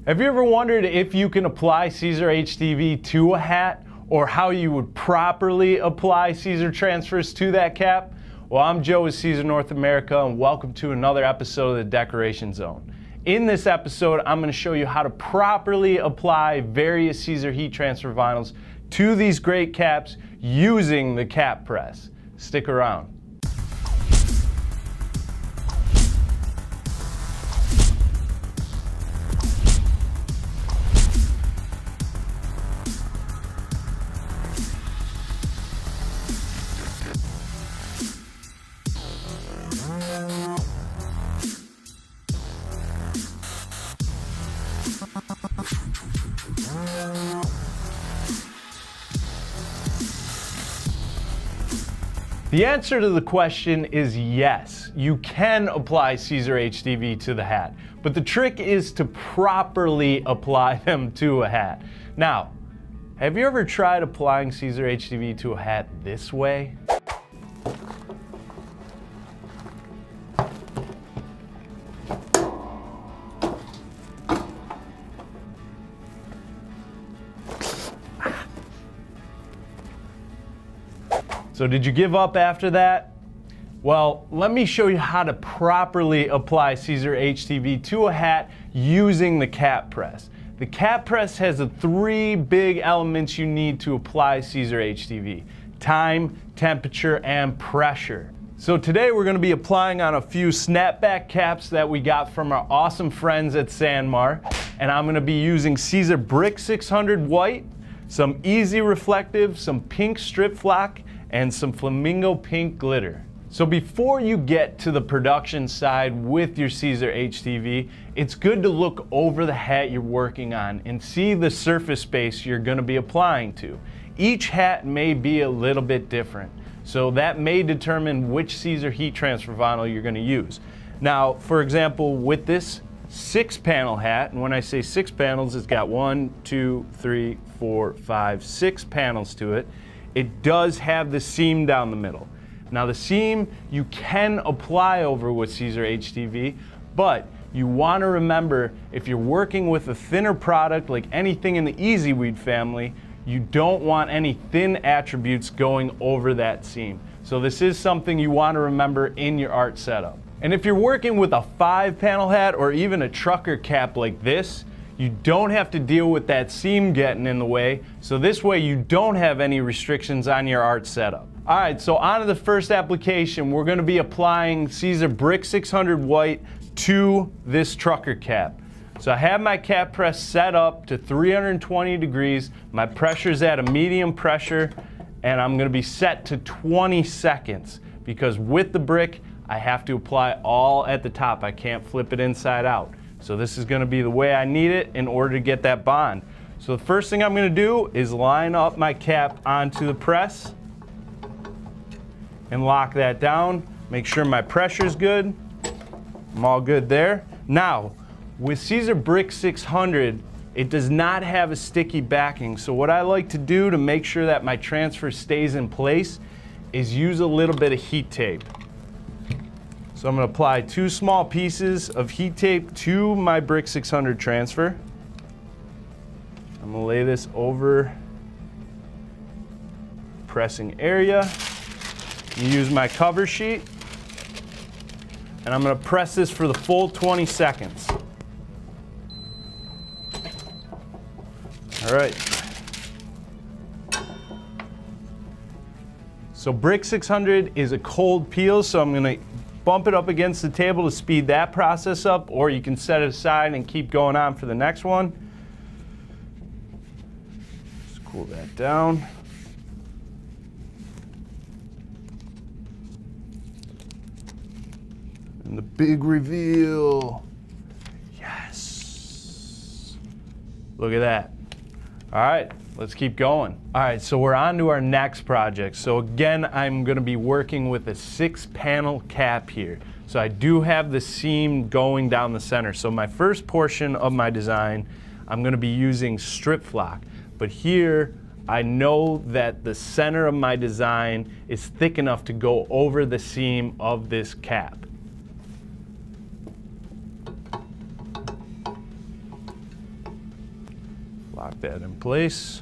Have you ever wondered if you can apply Siser HTV to a hat, or how you would properly apply Siser transfers to that cap? Well, I'm Joe with Siser North America, and welcome to another episode of the Decoration Zone. In this episode, I'm going to show you how to properly apply various Siser heat transfer vinyls to these great caps using the cap press. Stick around. The answer to the question is yes, you can apply Siser HTV to the hat, but the trick is to properly apply them to a hat. Now, have you ever tried applying Siser HTV to a hat this way? So did you give up after that? Well, let me show you how to properly apply Siser HTV to a hat using the cap press. The cap press has the three big elements you need to apply Siser HTV: time, temperature, and pressure. So today we're going to be applying on a few snapback caps that we got from our awesome friends at Sanmar, and I'm going to be using Siser Brick 600 white, some easy reflective, some pink strip flock, and some flamingo pink glitter. So before you get to the production side with your Siser HTV, it's good to look over the hat you're working on and see the surface space you're going to be applying to. Each hat may be a little bit different, so that may determine which Siser heat transfer vinyl you're going to use. Now, for example, with this 6-panel hat, and when I say 6 panels, it's got 1, 2, 3, 4, 5, 6 panels to it. It does have the seam down the middle. Now the seam you can apply over with Siser HTV, but you want to remember, if you're working with a thinner product like anything in the Easy Weed family, you don't want any thin attributes going over that seam. So this is something you want to remember in your art setup. And if you're working with a 5-panel hat or even a trucker cap like this, you don't have to deal with that seam getting in the way, so this way you don't have any restrictions on your art setup. Alright, so on to the first application. We're going to be applying Siser Brick 600 white to this trucker cap. So I have my cap press set up to 320 degrees. My pressure's at a medium pressure, and I'm going to be set to 20 seconds because with the brick I have to apply all at the top. I can't flip it inside out. So this is going to be the way I need it in order to get that bond. So the first thing I'm going to do is line up my cap onto the press and lock that down. Make sure my pressure's good. I'm all good there. Now, with Siser Brick 600, it does not have a sticky backing. So what I like to do to make sure that my transfer stays in place is use a little bit of heat tape. So I'm going to apply 2 small pieces of heat tape to my Brick 600 transfer. I'm going to lay this over pressing area. Use my cover sheet, and I'm going to press this for the full 20 seconds. All right. So Brick 600 is a cold peel, so I'm going to bump it up against the table to speed that process up, or you can set it aside and keep going on for the next one. Just cool that down. And the big reveal. Yes. Look at that. All right, let's keep going. All right, so we're on to our next project. So again, I'm going to be working with a 6-panel cap here. So I do have the seam going down the center. So my first portion of my design, I'm going to be using strip flock. But here, I know that the center of my design is thick enough to go over the seam of this cap. Lock that in place.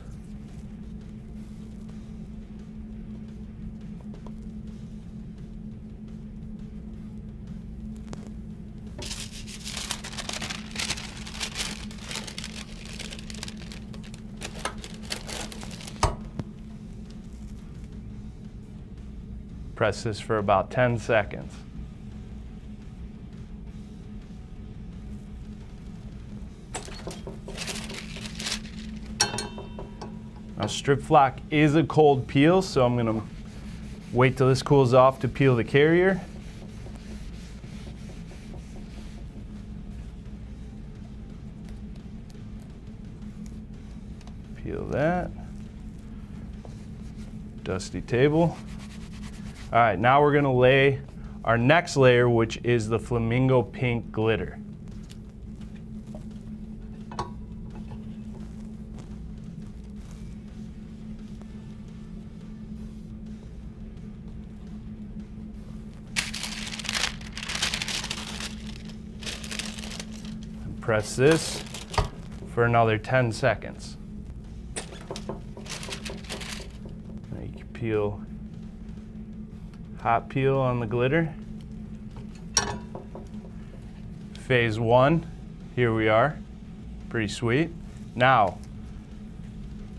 Press this for about 10 seconds. Now strip flock is a cold peel, so I'm gonna wait till this cools off to peel the carrier. Peel that. Dusty table. All right, now we're gonna lay our next layer, which is the flamingo pink glitter. And press this for another 10 seconds. Now you can peel hot peel on the glitter. Phase 1, here we are. Pretty sweet. Now,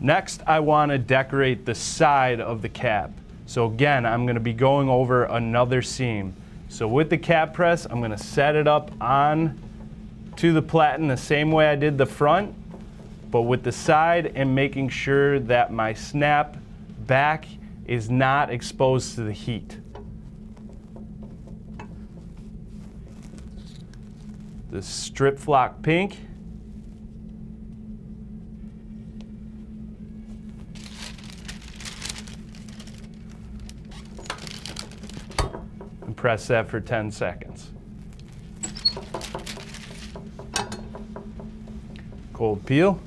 next I want to decorate the side of the cap. So again, I'm going to be going over another seam. So with the cap press, I'm going to set it up on to the platen the same way I did the front, but with the side and making sure that my snap back is not exposed to the heat. The strip flock pink. And press that for 10 seconds. Cold peel.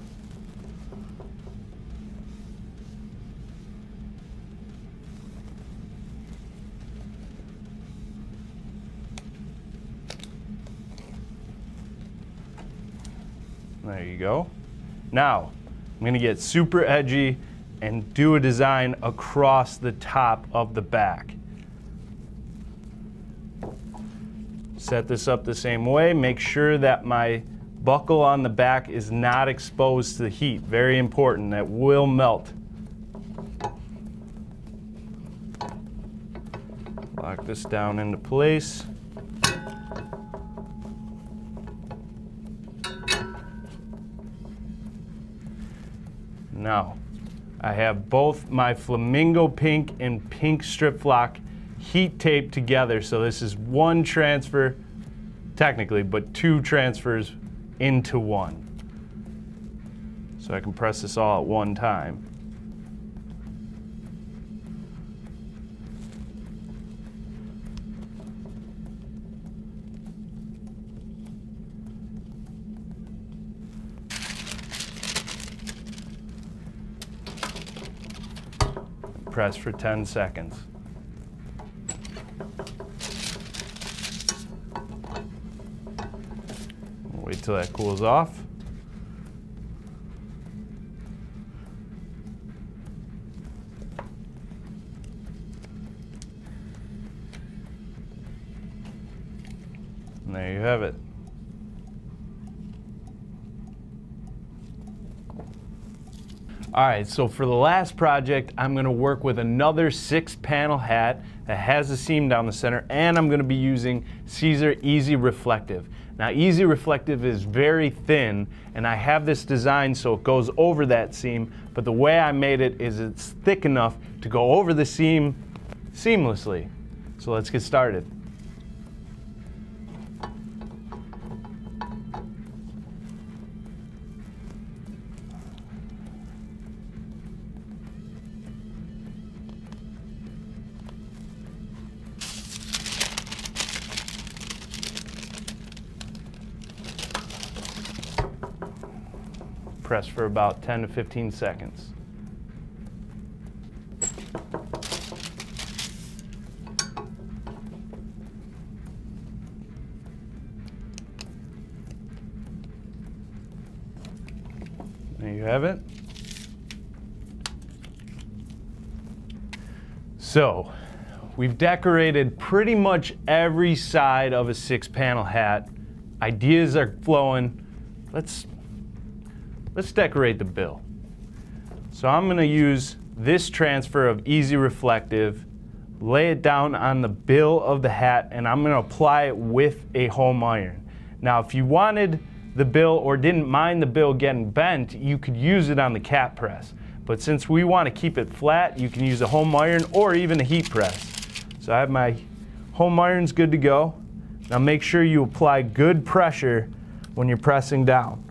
There you go. Now, I'm going to get super edgy and do a design across the top of the back. Set this up the same way. Make sure that my buckle on the back is not exposed to the heat. Very important. That will melt. Lock this down into place. Now, I have both my flamingo pink and pink strip flock heat taped together. So this is one transfer, technically, but two transfers into one. So I can press this all at one time. Press for 10 seconds. Wait till that cools off. And there you have it. All right, so for the last project, I'm gonna work with another 6-panel hat that has a seam down the center, and I'm gonna be using Siser Easy Reflective. Now, Easy Reflective is very thin, and I have this design so it goes over that seam, but the way I made it is it's thick enough to go over the seam seamlessly. So let's get started. Press for about 10 to 15 seconds. There you you have it. So, we've decorated pretty much every side of a 6-panel hat. Ideas are flowing. Let's decorate the bill. So I'm going to use this transfer of Easy Reflective, lay it down on the bill of the hat, and I'm going to apply it with a home iron. Now, if you wanted the bill or didn't mind the bill getting bent, you could use it on the cap press. But since we want to keep it flat, you can use a home iron or even a heat press. So I have my home irons good to go. Now make sure you apply good pressure when you're pressing down.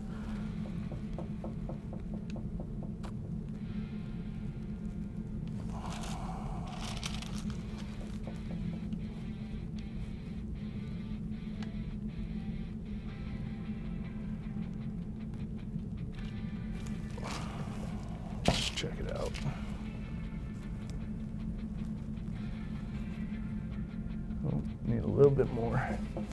Let's check it out. Oh, need a little bit more. And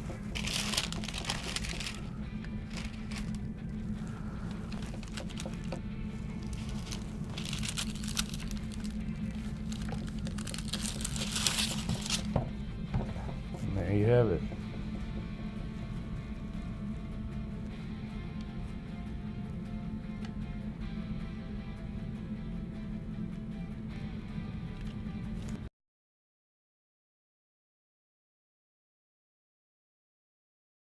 there you have it.